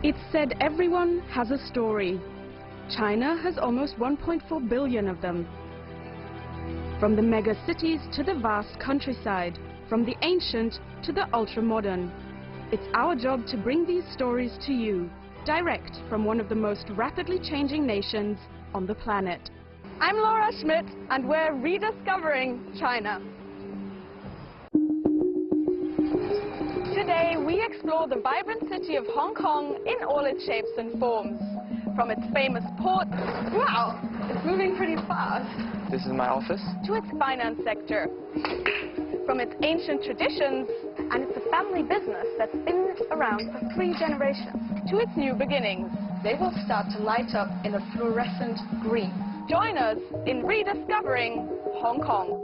It's said everyone has a story. China has almost 1.4 billion of them. From the mega cities to the vast countryside, from the ancient to the ultra-modern. It's our job to bring these stories to you, direct from one of the most rapidly changing nations on the planet. I'm Laura Schmidt, and we're rediscovering China. Today we explore the vibrant city of Hong Kong in all its shapes and forms. From its famous port, wow, it's moving pretty fast. This is my office. To its finance sector. From its ancient traditions, and it's a family business that's been around for 3 generations, to its new beginnings. They will start to light up in a fluorescent green. Join us in rediscovering Hong Kong.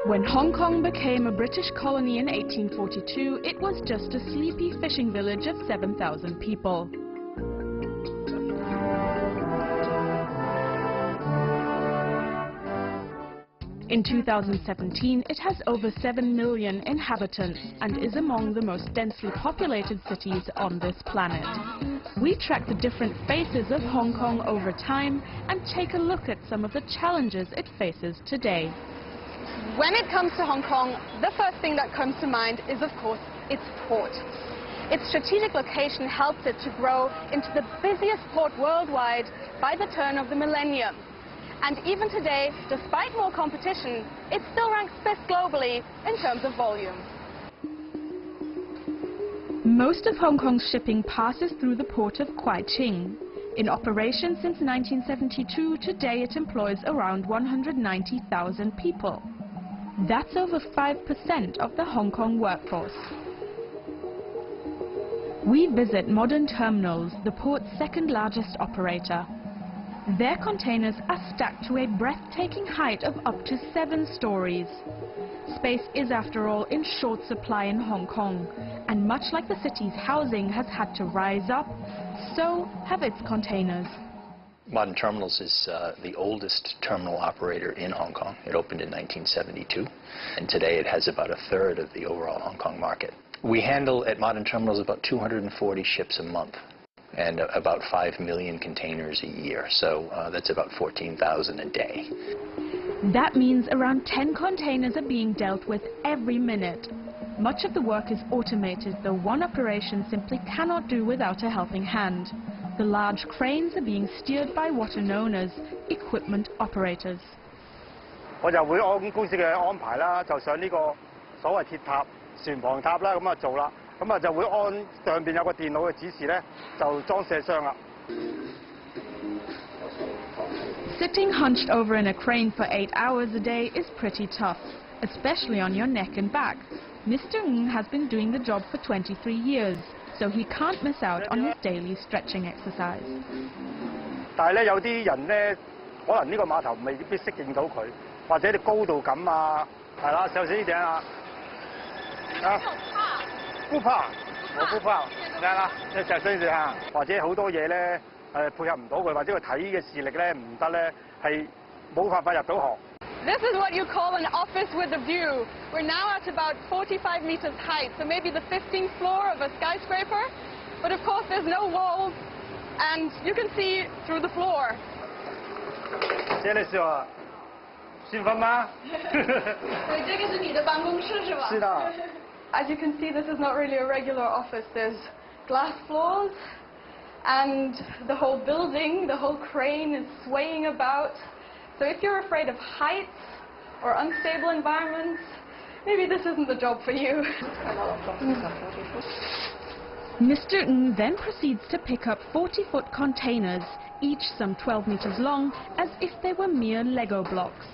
When Hong Kong became a British colony in 1842, it was just a sleepy fishing village of 7,000 people. In 2017, it has over 7 million inhabitants and is among the most densely populated cities on this planet. We track the different faces of Hong Kong over time and take a look at some of the challenges it faces today. When it comes to Hong Kong, the first thing that comes to mind is, of course, its port. Its strategic location helped it to grow into the busiest port worldwide by the turn of the millennium. And even today, despite more competition, it still ranks fifth globally in terms of volume. Most of Hong Kong's shipping passes through the port of Kwai Ching. In operation since 1972, today it employs around 190,000 people. That's over 5% of the Hong Kong workforce. We visit Modern Terminals, the port's second largest operator. Their containers are stacked to a breathtaking height of up to 7 stories. Space is, after all, in short supply in Hong Kong, and much like the city's housing has had to rise up, so have its containers. Modern Terminals is the oldest terminal operator in Hong Kong. It opened in 1972, and today it has about 1/3 of the overall Hong Kong market. We handle at Modern Terminals about 240 ships a month and about 5 million containers a year, so that's about 14,000 a day. That means around 10 containers are being dealt with every minute. Much of the work is automated, though one operation simply cannot do without a helping hand. The large cranes are being steered by what are known as equipment operators. 我就會按公司嘅安排啦，就上呢個所謂鐵塔、船旁塔啦，咁做啦，咁就會按上邊有個電腦嘅指示咧，就裝卸箱啦。 Sitting hunched over in a crane for 8 hours a day is pretty tough, especially on your neck and back. Mr. Ng has been doing the job for 23 years, so he can't miss out on his daily stretching exercise. 但係咧，有啲人咧，可能呢個碼頭未必適應到佢，或者啲高度感啊，係啦，小心一點啊！啊，不怕，我不怕，聽啦，一隻身住嚇，或者好多嘢咧，配合唔到佢，或者佢睇嘅視力咧唔得咧，係冇辦法入到行。 This is what you call an office with a view. We're now at about 45 meters height, so maybe the 15th floor of a skyscraper. But of course there's no walls, and you can see through the floor. 这里是我兴奋吗？对，这个是你的办公室是吧？是的。As you can see, this is not really a regular office. There's glass floors, and the whole building, the whole crane is swaying about. So if you're afraid of heights or unstable environments, maybe this isn't the job for you. Mr. Ng then proceeds to pick up 40-foot containers, each some 12 meters long, as if they were mere Lego blocks.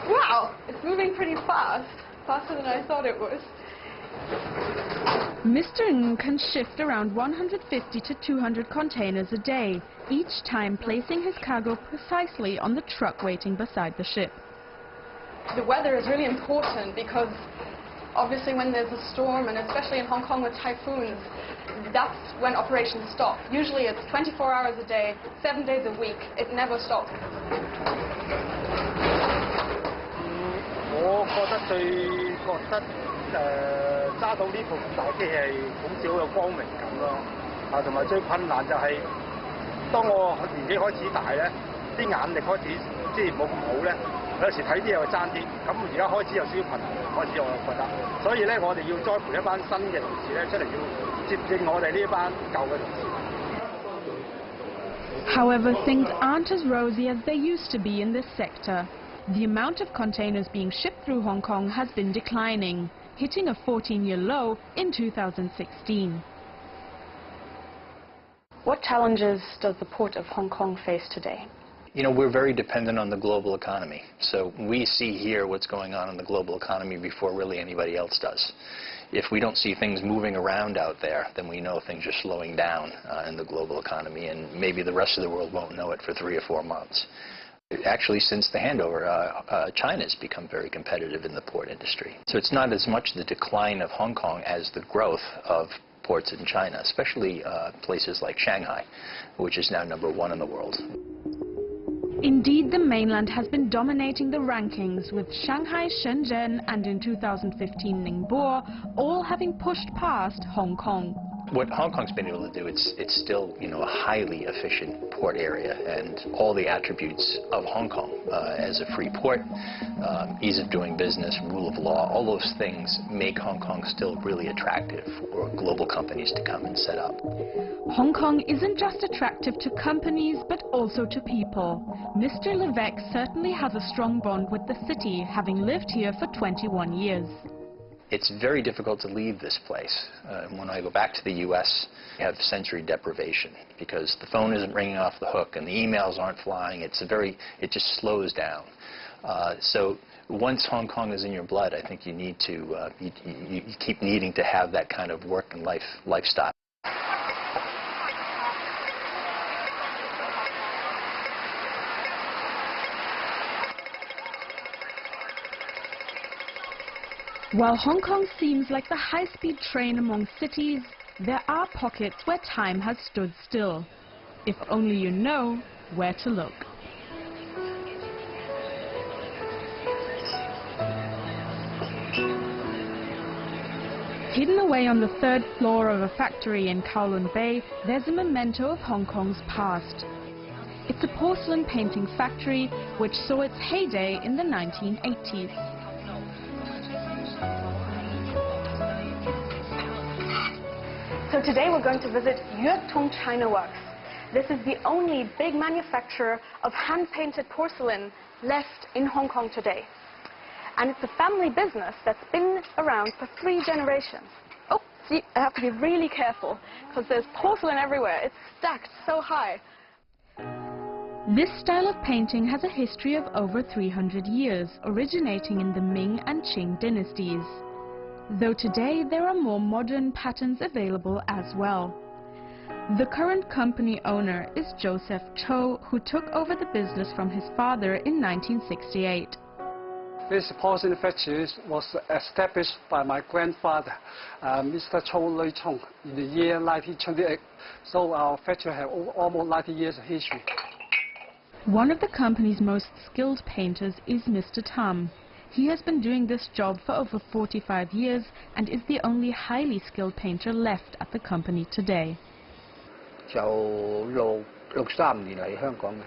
Wow, it's moving pretty fast, faster than I thought it would. Mr. Ng can shift around 150 to 200 containers a day, each time placing his cargo precisely on the truck waiting beside the ship. The weather is really important because obviously when there's a storm, and especially in Hong Kong with typhoons, that's when operations stop. Usually it's 24 hours a day, 7 days a week. It never stops. 我覺得揸到呢部咁大機器好似好有光明感咯，同埋最困難就係當我年紀開始大咧，啲眼力開始即係冇咁好咧，有時睇啲嘢會爭啲，咁而家開始有少少困難，開始我覺得，所以咧我哋要栽培一班新嘅同事咧出嚟要接應我哋呢班舊嘅同事。However, things aren't as rosy as they used to be in this sector. The amount of containers being shipped through Hong Kong has been declining, hitting a 14-year low in 2016. What challenges does the Port of Hong Kong face today? You know, we're very dependent on the global economy. So we see here what's going on in the global economy before really anybody else does. If we don't see things moving around out there, then we know things are slowing down in the global economy, and maybe the rest of the world won't know it for 3 or 4 months. Actually, since the handover, China's become very competitive in the port industry. So it's not as much the decline of Hong Kong as the growth of ports in China, especially places like Shanghai, which is now #1 in the world. Indeed, the mainland has been dominating the rankings, with Shanghai, Shenzhen and in 2015 Ningbo all having pushed past Hong Kong. What Hong Kong's been able to do, it's still, you know, a highly efficient port area, and all the attributes of Hong Kong as a free port, ease of doing business, rule of law, all those things make Hong Kong still really attractive for global companies to come and set up. Hong Kong isn't just attractive to companies, but also to people. Mr. Levesque certainly has a strong bond with the city, having lived here for 21 years. It's very difficult to leave this place. When I go back to the U.S., I have sensory deprivation because the phone isn't ringing off the hook and the emails aren't flying. It just slows down. So once Hong Kong is in your blood, I think you need to, you keep needing to have that kind of work and lifestyle. While Hong Kong seems like the high-speed train among cities, there are pockets where time has stood still. If only you know where to look. Hidden away on the 3rd floor of a factory in Kowloon Bay, there's a memento of Hong Kong's past. It's a porcelain painting factory which saw its heyday in the 1980s. So today we're going to visit Yuetong China Works. This is the only big manufacturer of hand-painted porcelain left in Hong Kong today. And it's a family business that's been around for 3 generations. Oh, see, I have to be really careful because there's porcelain everywhere. It's stacked so high. This style of painting has a history of over 300 years, originating in the Ming and Qing dynasties. Though today there are more modern patterns available as well. The current company owner is Joseph Cho, who took over the business from his father in 1968. This porcelain factory was established by my grandfather, Mr. Cho Loi Chong, in the year 1928. So our factory has almost 90 years of history. One of the company's most skilled painters is Mr. Tam. He has been doing this job for over 45 years and is the only highly skilled painter left at the company today. 就63年嚟香港嘅。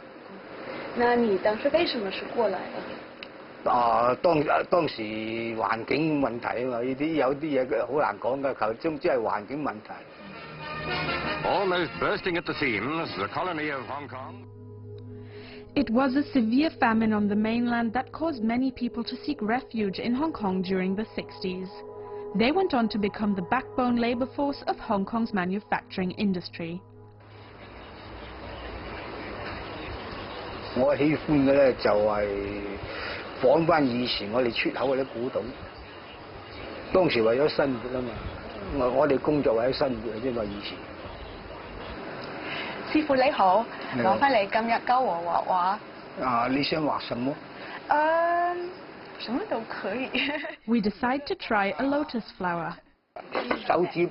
那你当时为什么是过来的？當時環境問題啊嘛，有啲嘢好難講㗎，總之係環境問題。 Almost bursting at the seams, the colony of Hong Kong. It was a severe famine on the mainland that caused many people to seek refuge in Hong Kong during the 60s. They went on to become the backbone labor force of Hong Kong's manufacturing industry. 我喜歡嘅咧就係仿翻以前我哋出口嗰啲古董，當時為咗生活啊嘛。我哋工作或者生活啫嘛，以前。師傅你好，麻煩你今日教我畫畫。啊，你想畫什麼？什麼都可以。We decide to try a lotus flower. 手指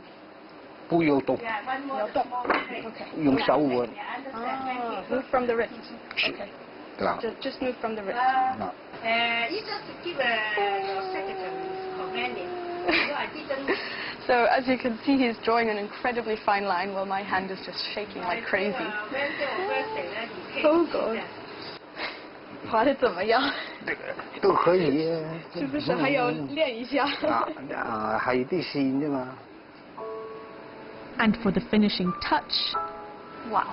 背有毒，用手換。Move from the wrist. Okay. 嗱， Just move from the wrist. So as you can see, he's drawing an incredibly fine line while my hand is just shaking like crazy. Oh God. 画得怎么样？都可以啊。是不是还要练一下？係啲線啫嘛。And for the finishing touch, Wow.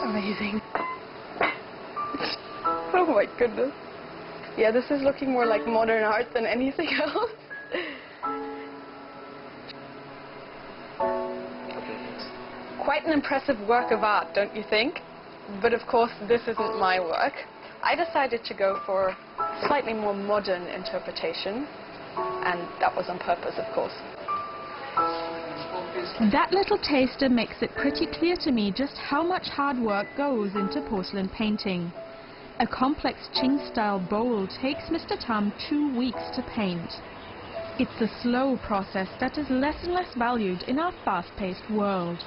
Amazing. Oh my goodness. Yeah, this is looking more like modern art than anything else. Quite an impressive work of art, don't you think? But of course, this isn't my work. I decided to go for slightly more modern interpretation, and that was on purpose, of course. that little taster makes it pretty clear to me just how much hard work goes into porcelain painting. A complex Qing-style bowl takes Mr. Tam 2 weeks to paint. It's a slow process that is less and less valued in our fast-paced world.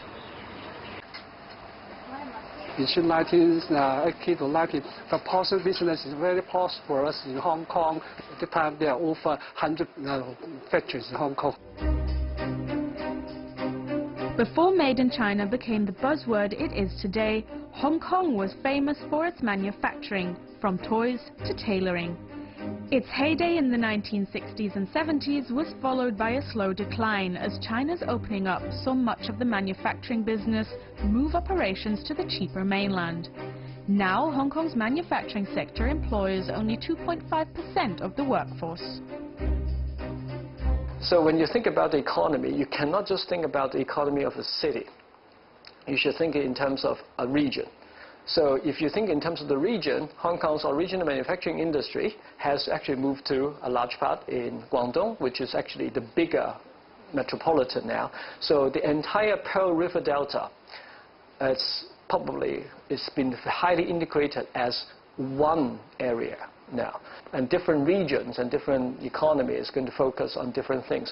Between 1980 to 90, the porcelain business is very prosperous in Hong Kong. At the time, there are over 100 factories in Hong Kong. Before Made in China became the buzzword it is today, Hong Kong was famous for its manufacturing, from toys to tailoring. Its heyday in the 1960s and 70s was followed by a slow decline as China's opening up saw much of the manufacturing business move operations to the cheaper mainland. Now, Hong Kong's manufacturing sector employs only 2.5% of the workforce. So when you think about the economy, you cannot just think about the economy of a city. You should think in terms of a region. So if you think in terms of the region, Hong Kong's original manufacturing industry has actually moved to a large part in Guangdong, which is actually the bigger metropolitan now. So the entire Pearl River Delta, it's been highly integrated as one area now. And different regions and different economy is going to focus on different things.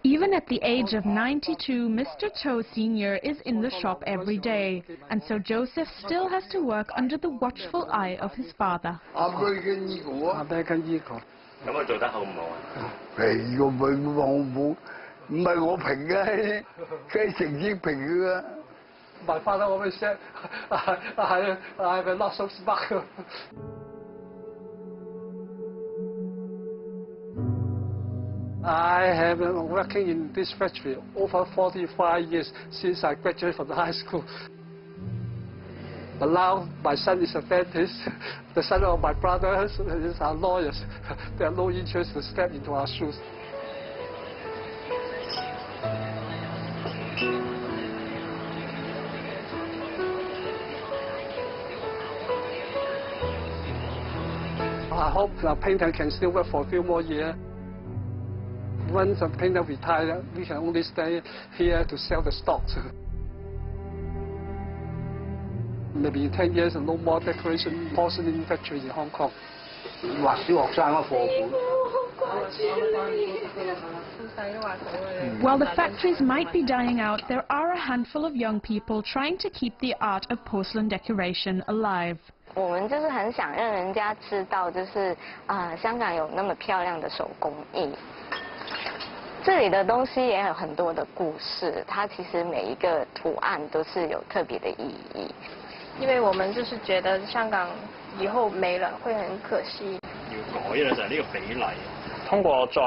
Even at the age of 92, Mr. Cho Sr. is in the shop every day, and so Joseph still has to work under the watchful eye of his father. My father always said, I have not so smart. I have been working in this factory over 45 years since I graduated from high school. But now my son is a dentist, the son of my brothers are lawyers. They have no interest to step into our shoes. I hope the painter can still work for a few more years. Once the painter retires, we can only stay here to sell the stocks. Maybe in 10 years, no more decoration porcelain factory in Hong Kong. While the factories might be dying out, there are a handful of young people trying to keep the art of porcelain decoration alive. 我们就是很想让人家知道，就是香港有那么漂亮的手工艺。这里的东西也有很多的故事，它其實每一個圖案都是有特別的意義。因為我們就是覺得香港以後沒了會很可惜。要改嘅就係呢個比例，通過再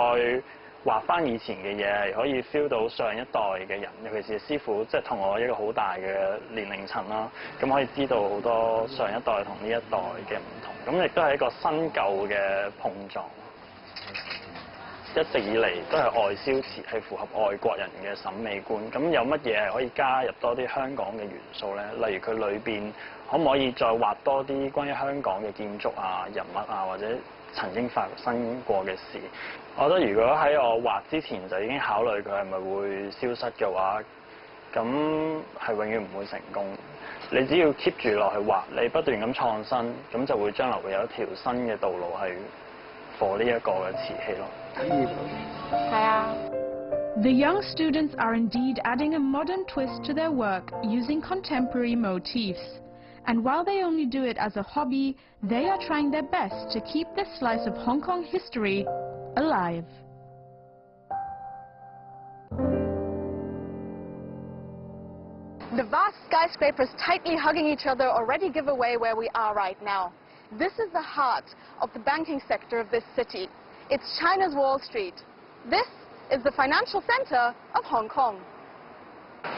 畫翻以前嘅嘢，可以 feel 到上一代嘅人，尤其是師傅，即係同我一個好大嘅年齡層啦，咁可以知道好多上一代同呢一代嘅唔同，咁亦都係一個新舊嘅碰撞。一直以嚟都係外銷詞，係符合外國人嘅審美觀。咁有乜嘢係可以加入多啲香港嘅元素咧？例如佢裏邊可唔可以再畫多啲關於香港嘅建築啊、人物啊，或者曾經發生過嘅事？我覺得如果喺我畫之前就已經考慮佢係咪會消失嘅話，咁係永遠唔會成功。你只要 keep 住落去畫，你不斷咁創新，咁就會將來會有一條新嘅道路係for呢一個嘅瓷器咯。係啊。The young students are indeed adding a modern twist to their work using contemporary motifs. And while they only do it as a hobby, they are trying their best to keep this slice of Hong Kong history alive. The vast skyscrapers tightly hugging each other already give away where we are right now. This is the heart of the banking sector of this city. It's China's Wall Street. This is the financial center of Hong Kong.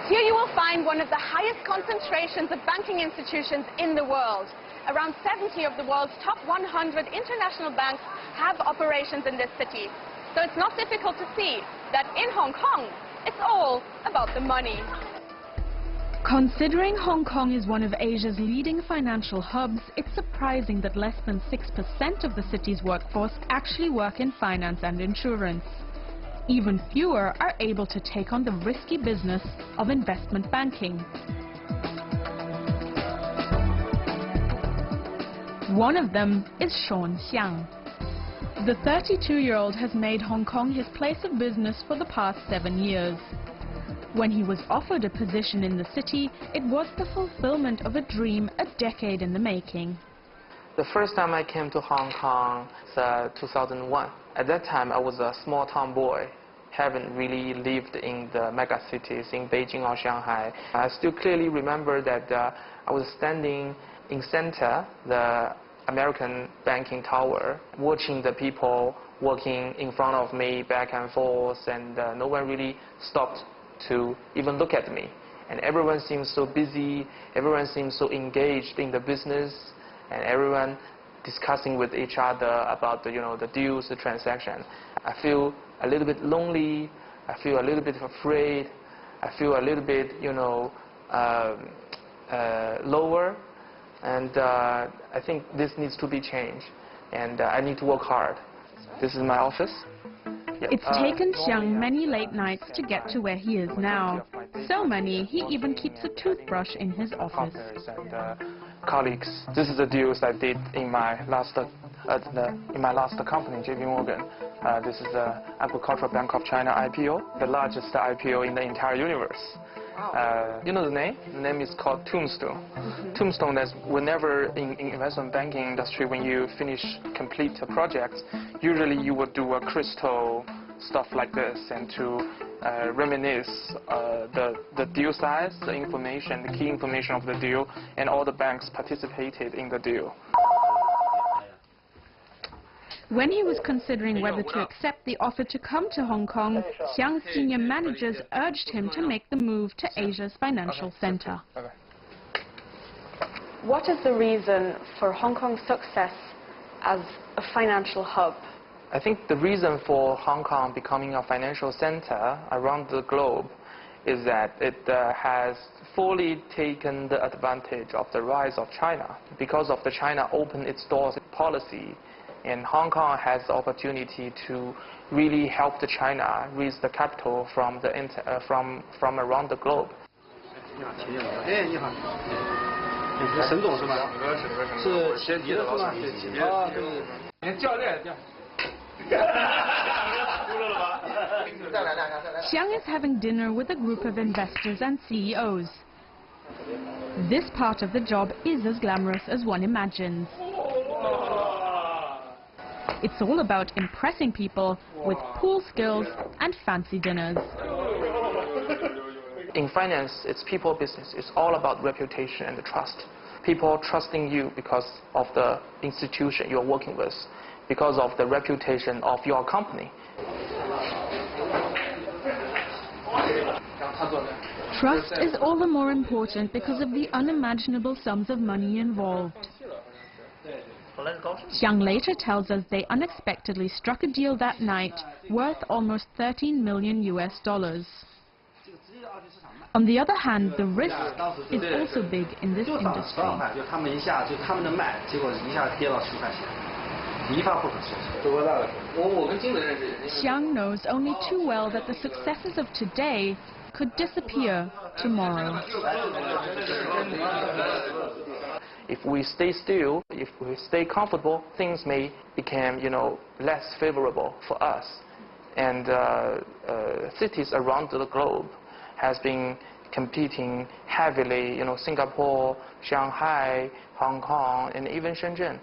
Here you will find one of the highest concentrations of banking institutions in the world. Around 70 of the world's top 100 international banks have operations in this city. So it's not difficult to see that in Hong Kong, it's all about the money. Considering Hong Kong is one of Asia's leading financial hubs, it's surprising that less than 6% of the city's workforce actually work in finance and insurance. Even fewer are able to take on the risky business of investment banking. One of them is Sean Xiang. The 32-year-old has made Hong Kong his place of business for the past 7 years. When he was offered a position in the city, it was the fulfillment of a dream a decade in the making. The first time I came to Hong Kong was 2001. At that time, I was a small town boy, haven't really lived in the mega cities in Beijing or Shanghai. I still clearly remember that I was standing in center, the American banking tower, watching the people working in front of me back and forth, and no one really stopped to even look at me. And everyone seems so busy, everyone seems so engaged in the business, and everyone discussing with each other about the, the deals, the transaction. I feel a little bit lonely, I feel a little bit afraid, I feel a little bit, lower, and I think this needs to be changed, and I need to work hard. This is my office. It's taken Xiang many late nights to get to where he is now. So many, he even keeps a toothbrush in his office. And colleagues, this is the deals I did in my last company, JP Morgan. This is the Agricultural Bank of China IPO, the largest IPO in the entire universe. You know the name? The name is called Tombstone. Tombstone is whenever in investment banking industry, when you complete a project, usually you would do a crystal stuff like this, and to reminisce the deal size, the information, the key information of the deal, and all the banks participated in the deal. When he was considering whether to accept the offer to come to Hong Kong, Xiang's senior managers urged him to make the move to Asia's financial center. What is the reason for Hong Kong's success as a financial hub? I think the reason for Hong Kong becoming a financial center around the globe is that it has fully taken the advantage of the rise of China. Because of the China open its doors policy, and Hong Kong has the opportunity to really help the China raise the capital from around the globe. Xiang is having dinner with a group of investors and CEOs. This part of the job is as glamorous as one imagines. It's all about impressing people with pool skills and fancy dinners. In finance, it's people business. It's all about reputation and trust. People trusting you because of the institution you're working with, because of the reputation of your company. Trust is all the more important because of the unimaginable sums of money involved. Xiang later tells us they unexpectedly struck a deal that night worth almost $13 million. On the other hand, the risk is also big in this industry. Xiang knows only too well that the successes of today could disappear tomorrow. If we stay still, if we stay comfortable, things may become, less favorable for us. And cities around the globe has been competing heavily, Singapore, Shanghai, Hong Kong, and even Shenzhen.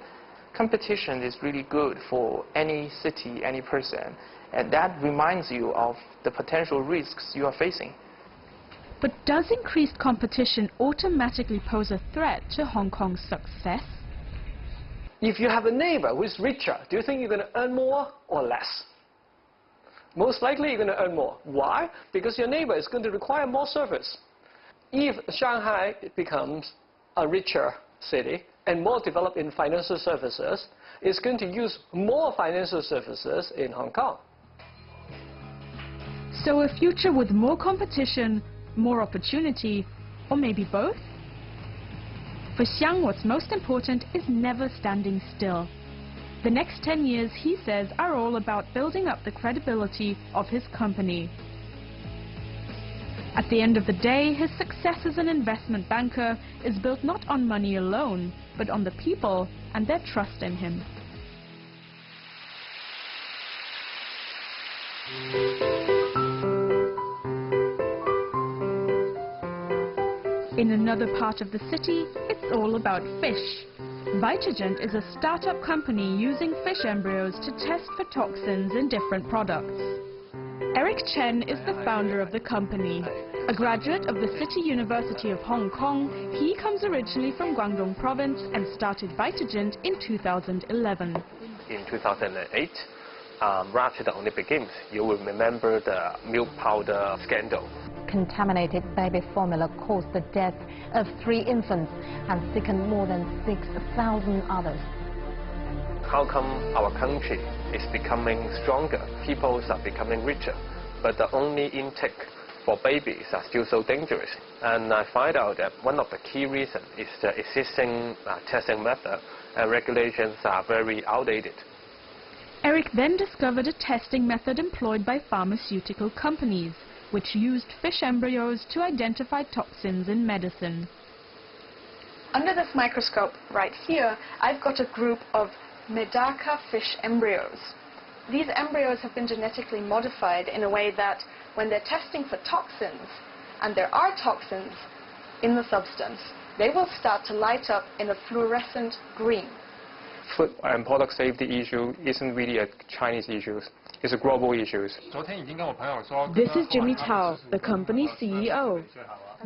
Competition is really good for any city, any person, and that reminds you of the potential risks you are facing. But does increased competition automatically pose a threat to Hong Kong's success? If you have a neighbor who is richer, do you think you're going to earn more or less? Most likely you're going to earn more. Why? Because your neighbor is going to require more service. If Shanghai becomes a richer city and more developed in financial services, it's going to use more financial services in Hong Kong. So a future with more competition, more opportunity, or maybe both? For Xiang, what's most important is never standing still. The next 10 years, he says, are all about building up the credibility of his company. At the end of the day, his success as an investment banker is built not on money alone, but on the people and their trust in him. In another part of the city, it's all about fish. Vitagent is a startup company using fish embryos to test for toxins in different products. Eric Chen is the founder of the company. A graduate of the City University of Hong Kong, he comes originally from Guangdong province and started Vitagent in 2011. In 2008, right at the only begins, you will remember the milk powder scandal. Contaminated baby formula caused the death of 3 infants and sickened more than 6,000 others. How come our country is becoming stronger? People are becoming richer, but the only intake for babies are still so dangerous. And I find out that one of the key reasons is the existing testing method and regulations are very outdated. Eric then discovered a testing method employed by pharmaceutical companies, which used fish embryos to identify toxins in medicine. Under this microscope right here, I've got a group of Medaka fish embryos. These embryos have been genetically modified in a way that when they're testing for toxins, and there are toxins in the substance, they will start to light up in a fluorescent green. Food and product safety issue isn't really a Chinese issue. It's a global issue. This is Jimmy Tao, the company's CEO.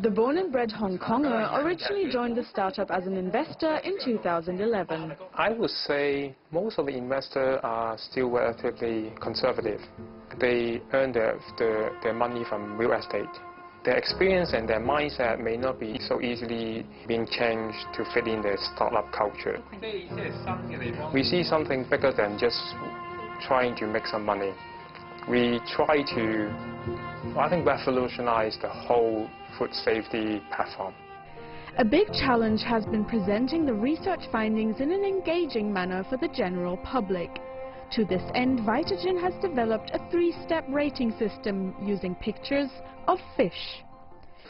The born and bred Hong Konger originally joined the startup as an investor in 2011. I would say most of the investors are still relatively conservative. They earn their money from real estate. Their experience and their mindset may not be so easily being changed to fit in the startup culture. We see something bigger than just trying to make some money. We try to, I think, revolutionize the whole food safety platform. A big challenge has been presenting the research findings in an engaging manner for the general public. To this end, Vitagent has developed a 3-step rating system using pictures of fish.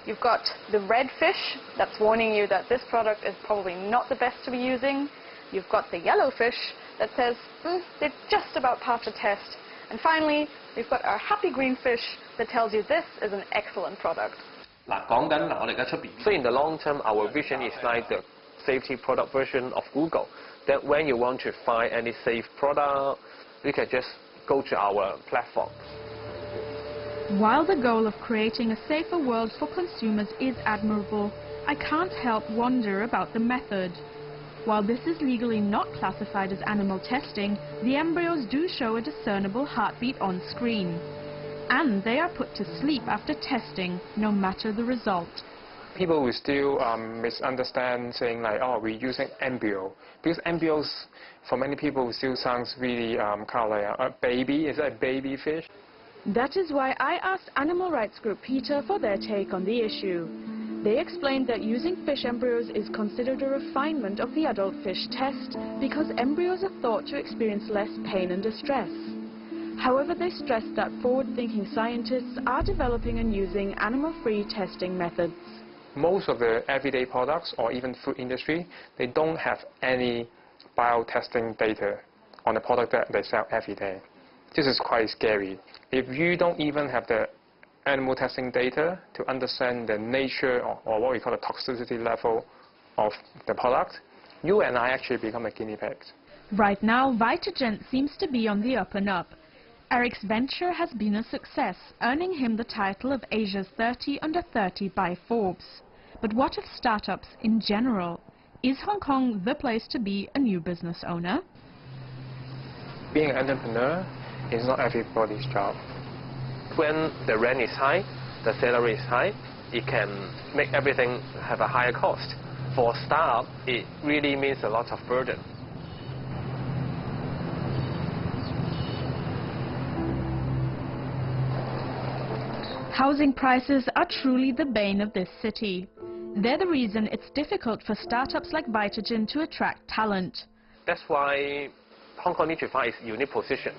You've got the red fish that's warning you that this product is probably not the best to be using. You've got the yellow fish that says they've just about passed a test. And finally, we've got our happy green fish that tells you this is an excellent product. So in the long term, our vision is like the safety product version of Google. That when you want to find any safe product, you can just go to our platform. While the goal of creating a safer world for consumers is admirable, I can't help wonder about the method. While this is legally not classified as animal testing, the embryos do show a discernible heartbeat on screen. And they are put to sleep after testing, no matter the result. People will still misunderstand, saying like, oh, we're using embryo. Because embryos, for many people, still sounds really kind of like a baby. Is that a baby fish? That is why I asked animal rights group PETA for their take on the issue. They explained that using fish embryos is considered a refinement of the adult fish test because embryos are thought to experience less pain and distress. However, they stressed that forward-thinking scientists are developing and using animal-free testing methods. Most of the everyday products or even food industry, they don't have any biotesting data on the product that they sell every day. This is quite scary. If you don't even have the animal testing data to understand the nature or what we call the toxicity level of the product, you and I actually become a guinea pigs. Right now, Vitagen seems to be on the up and up. Eric's venture has been a success, earning him the title of Asia's 30 under 30 by Forbes. But what of startups in general? Is Hong Kong the place to be a new business owner? Being an entrepreneur is not everybody's job. When the rent is high, the salary is high, it can make everything have a higher cost. For a startup, it really means a lot of burden. Housing prices are truly the bane of this city. They're the reason it's difficult for startups like Vitagen to attract talent. That's why Hong Kong needs to find its unique position.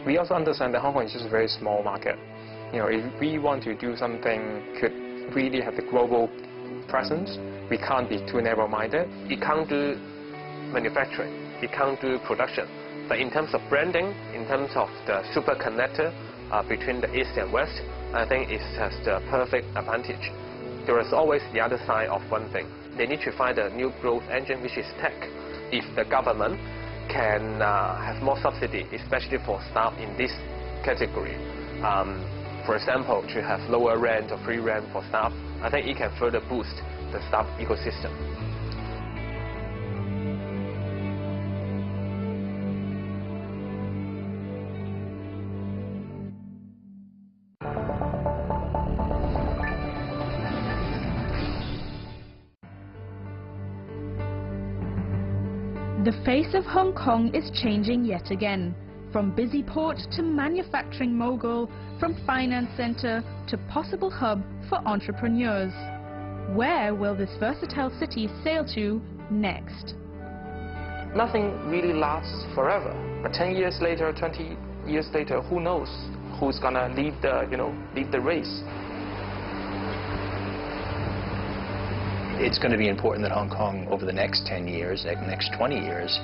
We also understand that Hong Kong is just a very small market. You know, if we want to do something could really have the global presence, we can't be too narrow-minded. It can't do manufacturing, it can't do production. But in terms of branding, in terms of the super connector between the East and West, I think it has the perfect advantage. There is always the other side of one thing. They need to find a new growth engine, which is tech. If the government can have more subsidy, especially for staff in this category, for example, to have lower rent or free rent for staff, I think it can further boost the staff ecosystem. The face of Hong Kong is changing yet again. From busy port to manufacturing mogul, from finance center to possible hub for entrepreneurs. Where will this versatile city sail to next? Nothing really lasts forever. But 10 years later, 20 years later, who knows who's gonna lead the race? It's going to be important that Hong Kong, over the next 10 years, next 20 years,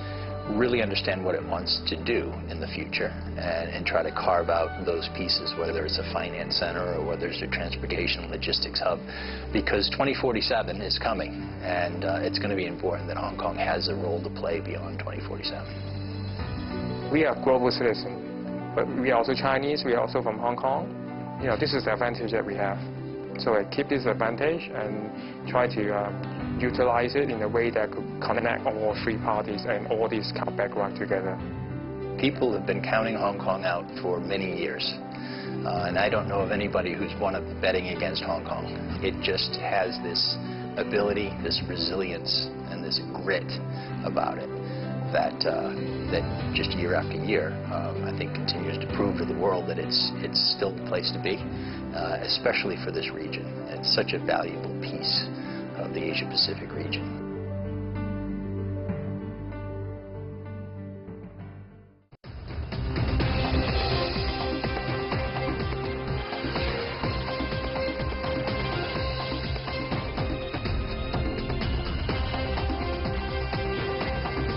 really understand what it wants to do in the future and try to carve out those pieces, whether it's a finance center or whether it's a transportation logistics hub, because 2047 is coming, and it's going to be important that Hong Kong has a role to play beyond 2047. We are global citizens, but we are also Chinese, we are also from Hong Kong. You know, this is the advantage that we have. So I keep this advantage and try to utilize it in a way that could connect all three parties and all these kind of background together. People have been counting Hong Kong out for many years. And I don't know of anybody who's won up betting against Hong Kong. It just has this ability, this resilience, and this grit about it that just year after year, I think continues to prove to the world that it's still the place to be, especially for this region. It's such a valuable piece of the Asia-Pacific region.